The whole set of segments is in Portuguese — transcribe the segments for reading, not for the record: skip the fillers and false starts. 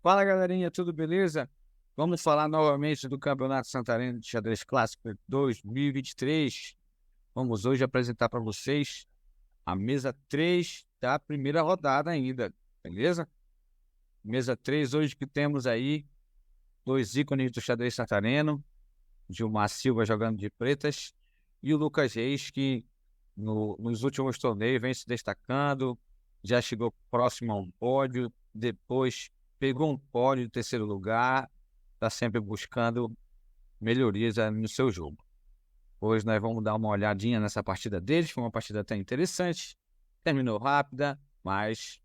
Fala, galerinha, tudo beleza? Vamos falar novamente do Campeonato Santareno de Xadrez Clássico 2023. Vamos hoje apresentar para vocês a mesa 3 da primeira rodada ainda, beleza? Mesa 3 hoje que temos aí dois ícones do xadrez santareno, Gilmar Silva jogando de pretas e o Lucas Reis que nos últimos torneios vem se destacando, já chegou próximo a um pódio, depois pegou um pódio em terceiro lugar, está sempre buscando melhorias no seu jogo. Hoje nós vamos dar uma olhadinha nessa partida deles, foi uma partida até interessante, terminou rápida, mas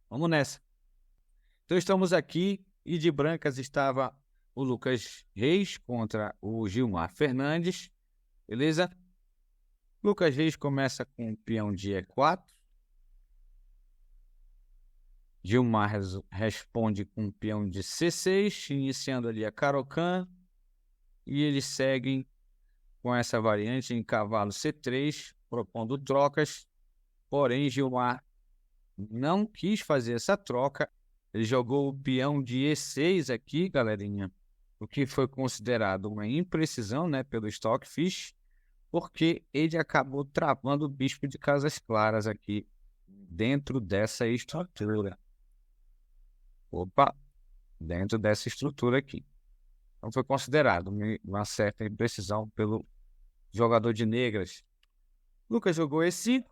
vamos nessa. Então estamos aqui e de brancas estava o Lucas Reis contra o Gilmar Fernandes, beleza? Lucas Reis começa com o peão de E4. Gilmar responde com o peão de C6, iniciando ali a Caro-Kann. E eles seguem com essa variante em cavalo C3, propondo trocas. Porém, Gilmar não quis fazer essa troca. Ele jogou o peão de E6 aqui, galerinha, o que foi considerado uma imprecisão, né, pelo Stockfish, porque ele acabou travando o bispo de casas claras aqui dentro dessa estrutura. Dentro dessa estrutura aqui. Então foi considerado uma certa imprecisão pelo jogador de negras. Lucas jogou esse,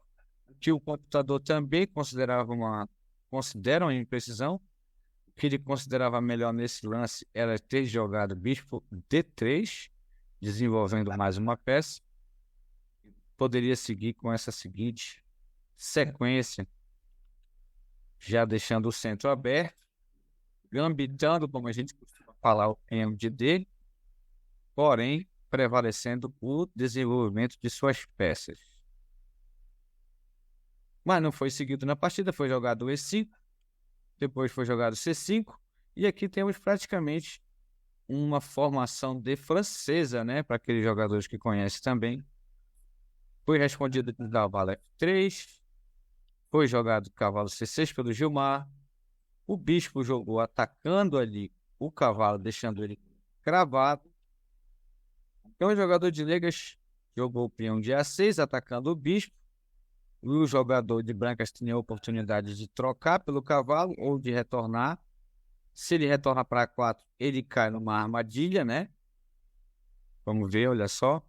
que o computador também considera uma imprecisão. O que ele considerava melhor nesse lance era ter jogado bispo D3, desenvolvendo mais uma peça. Poderia seguir com essa seguinte sequência, já deixando o centro aberto, gambitando, como a gente costuma falar, o peão de D, porém prevalecendo o desenvolvimento de suas peças. Mas não foi seguido na partida, foi jogado E5, depois foi jogado C5, e aqui temos praticamente uma formação de francesa, né, para aqueles jogadores que conhecem também. Foi respondido com cavalo F3, foi jogado cavalo C6 pelo Gilmar, o bispo jogou atacando ali o cavalo, deixando ele cravado. Então o jogador de negras jogou o peão de A6, atacando o bispo. O jogador de brancas tinha a oportunidade de trocar pelo cavalo ou de retornar. Se ele retorna para A4, ele cai numa armadilha, né? Vamos ver, olha só.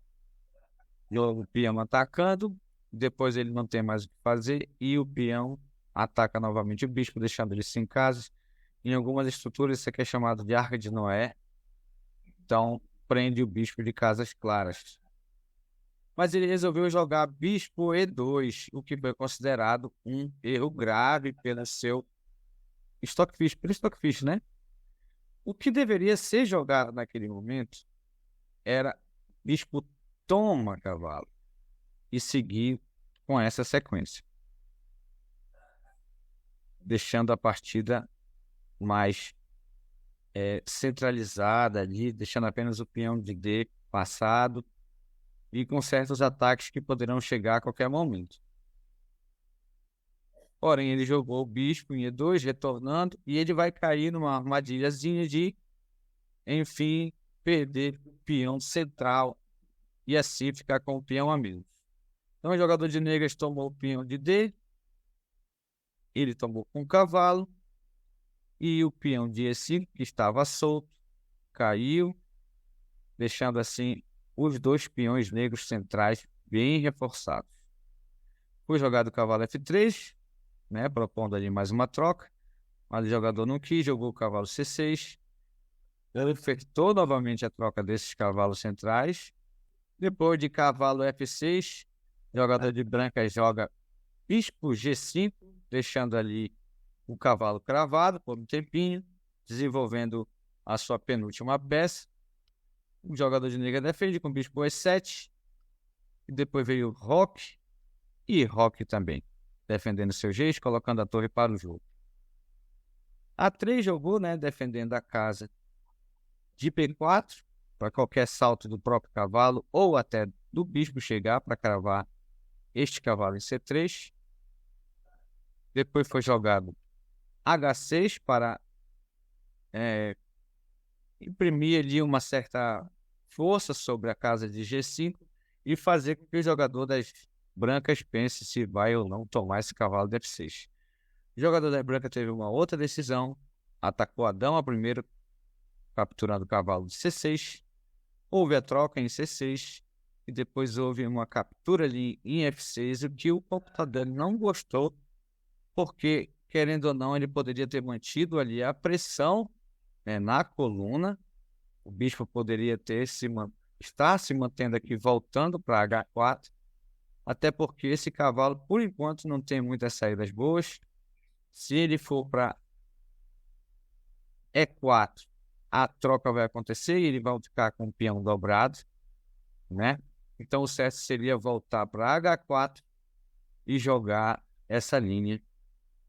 O peão atacando, depois ele não tem mais o que fazer e o peão ataca novamente o bispo, deixando ele sem casas. Em algumas estruturas isso aqui é chamado de Arca de Noé. Então, prende o bispo de casas claras. Mas ele resolveu jogar bispo E2, o que foi considerado um erro grave pelo seu Stockfish, né? O que deveria ser jogado naquele momento era bispo toma cavalo e seguir com essa sequência, deixando a partida mais centralizada ali, deixando apenas o peão de D passado e com certos ataques que poderão chegar a qualquer momento. Porém, ele jogou o bispo em E2, retornando, e ele vai cair numa armadilhazinha de, enfim, perder o peão central e assim ficar com o peão a menos. Então, o jogador de negras tomou o peão de D, ele tomou com o cavalo, e o peão de E5, que estava solto, caiu, deixando assim os dois peões negros centrais bem reforçados. Foi jogado o cavalo F3, né, propondo ali mais uma troca, mas o jogador não quis, jogou o cavalo C6, ele efetuou novamente a troca desses cavalos centrais. Depois de cavalo F6, o jogador de branca joga bispo G5, deixando ali o cavalo cravado por um tempinho, desenvolvendo a sua penúltima peça. O jogador de negra defende com bispo E7, e depois veio roque e roque também, defendendo seus reis, colocando a torre para o jogo. A3 jogou, né, defendendo a casa de P4, para qualquer salto do próprio cavalo ou até do bispo chegar para cravar este cavalo em C3. Depois foi jogado H6 para imprimir ali uma certa força sobre a casa de G5 e fazer com que o jogador das brancas pense se vai ou não tomar esse cavalo de F6. O jogador das brancas teve uma outra decisão, atacou a dama primeiro, capturando o cavalo de C6, houve a troca em C6 e depois houve uma captura ali em F6, o que o computador não gostou, porque, querendo ou não, ele poderia ter mantido ali a pressão, né, na coluna. O bispo poderia estar se mantendo aqui, voltando para H4, até porque esse cavalo, por enquanto, não tem muitas saídas boas. Se ele for para E4, a troca vai acontecer e ele vai ficar com o peão dobrado, né? Então, o certo seria voltar para H4 e jogar essa linha.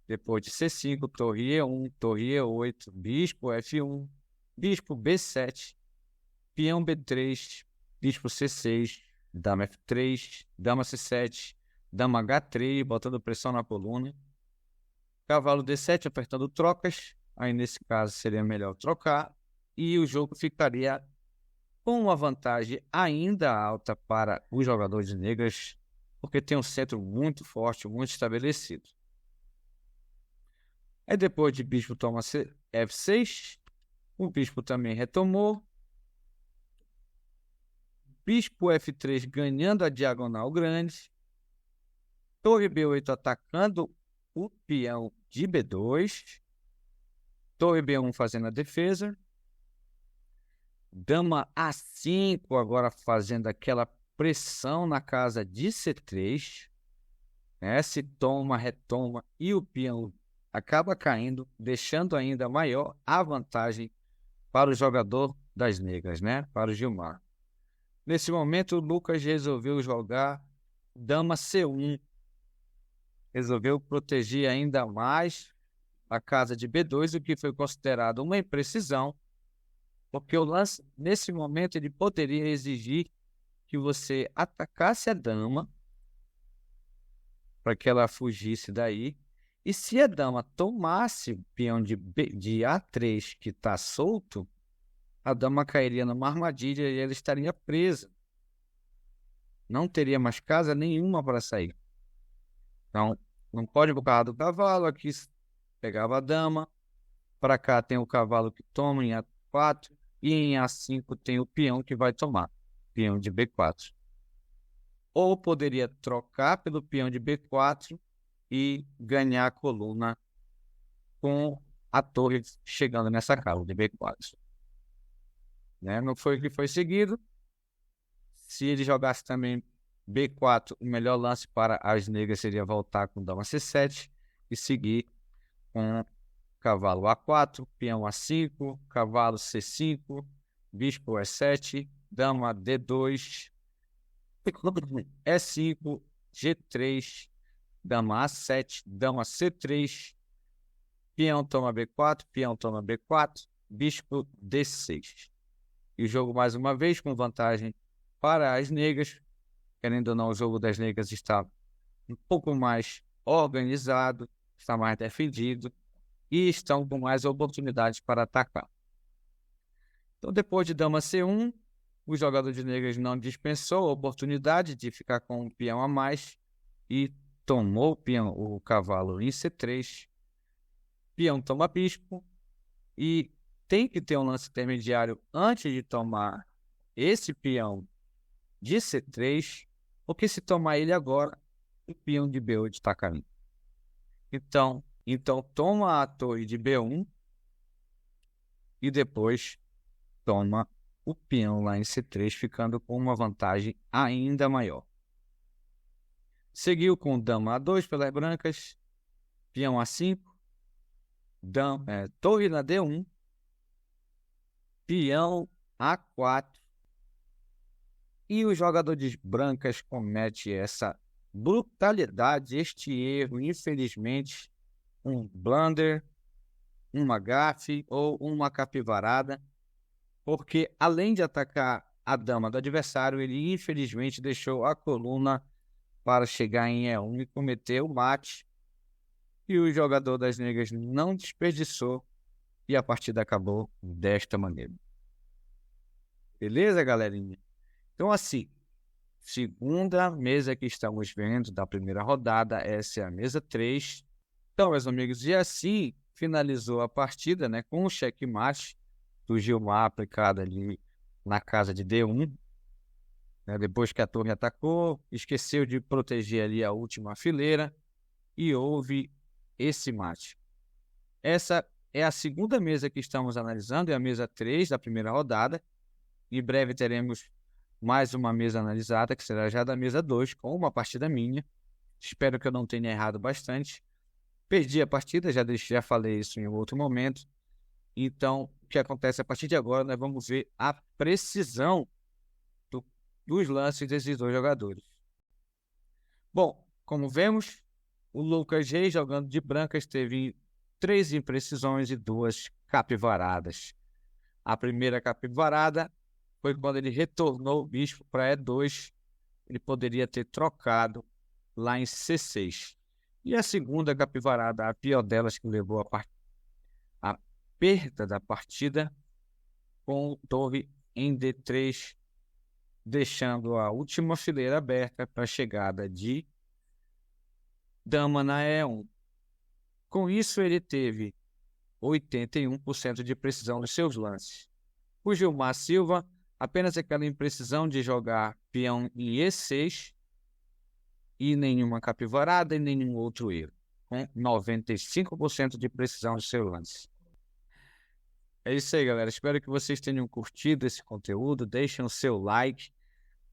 Depois de C5, torre E1, torre E8, bispo F1, bispo B7, peão B3, bispo C6, dama F3, dama C7, dama H3, botando pressão na coluna. Cavalo D7 apertando trocas. Aí, nesse caso, seria melhor trocar. E o jogo ficaria com uma vantagem ainda alta para os jogadores negros, porque tem um centro muito forte, muito estabelecido. Aí, depois de bispo toma F6, o bispo também retomou. Bispo F3 ganhando a diagonal grande. Torre B8 atacando o peão de B2. Torre B1 fazendo a defesa. Dama A5 agora fazendo aquela pressão na casa de C3. Né? Se toma, retoma e o peão acaba caindo, deixando ainda maior a vantagem para o jogador das negras, né? Para o Gilmar. Nesse momento, o Lucas resolveu jogar dama C1. Resolveu proteger ainda mais a casa de B2, o que foi considerado uma imprecisão, porque o lance, nesse momento, ele poderia exigir que você atacasse a dama para que ela fugisse daí. E se a dama tomasse o peão de A3, que está solto, a dama cairia numa armadilha e ela estaria presa. Não teria mais casa nenhuma para sair. Então, não pode por causa do cavalo. Aqui pegava a dama. Para cá tem o cavalo que toma em A4. E em A5 tem o peão que vai tomar. Peão de B4. Ou poderia trocar pelo peão de B4 e ganhar a coluna com a torre chegando nessa casa de B4. Né? Não foi o que foi seguido. Se ele jogasse também B4, o melhor lance para as negras seria voltar com dama C7 e seguir com cavalo A4, peão A5, cavalo C5, bispo E7, dama D2, E5, G3, dama A7, dama C3, peão toma B4, peão toma B4, bispo D6. E o jogo, mais uma vez, com vantagem para as negras. Querendo ou não, o jogo das negras está um pouco mais organizado, está mais defendido e estão com mais oportunidades para atacar. Então, depois de dama C1, o jogador de negras não dispensou a oportunidade de ficar com um peão a mais e tomou o cavalo em C3. Peão toma bispo e tem que ter um lance intermediário antes de tomar esse peão de C3, porque se tomar ele agora, o peão de B8 está caindo. Então toma a torre de B1 e depois toma o peão lá em C3, ficando com uma vantagem ainda maior. Seguiu com dama A2 pelas brancas, peão A5, torre na D1, peão A4, e o jogador de brancas comete essa brutalidade, este erro, infelizmente, um blunder, uma gafe ou uma capivarada, porque além de atacar a dama do adversário, ele infelizmente deixou a coluna para chegar em E1 e cometer o mate, e o jogador das negras não desperdiçou e a partida acabou desta maneira. Beleza, galerinha? Então, assim, segunda mesa que estamos vendo da primeira rodada, essa é a mesa 3. Então, meus amigos, e assim finalizou a partida, né, com o checkmate do Gilmar aplicado ali na casa de D1, né, depois que a torre atacou, esqueceu de proteger ali a última fileira e houve esse mate. Essa é a segunda mesa que estamos analisando, é a mesa 3 da primeira rodada. Em breve teremos mais uma mesa analisada, que será já da mesa 2, com uma partida minha. Espero que eu não tenha errado bastante. Perdi a partida, já falei isso em outro momento. Então, o que acontece a partir de agora, nós vamos ver a precisão dos lances desses dois jogadores. Bom, como vemos, o Lucas Reis, jogando de brancas, teve 3 imprecisões e 2 capivaradas. A primeira capivarada foi quando ele retornou o bispo para E2. Ele poderia ter trocado lá em C6. E a segunda capivarada, a pior delas, que levou a perda da partida, com torre em D3, deixando a última fileira aberta para a chegada de dama na E1. Com isso, ele teve 81% de precisão nos seus lances. O Gilmar Silva, apenas aquela imprecisão de jogar peão em E6 e nenhuma capivarada e nenhum outro erro, com 95% de precisão do seu lance. É isso aí, galera. Espero que vocês tenham curtido esse conteúdo. Deixem o seu like,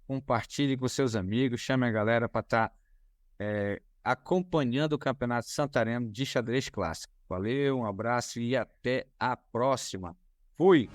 compartilhe com seus amigos, chame a galera para estar acompanhando o Campeonato Santareno de Xadrez Clássico. Valeu, um abraço e até a próxima. Fui!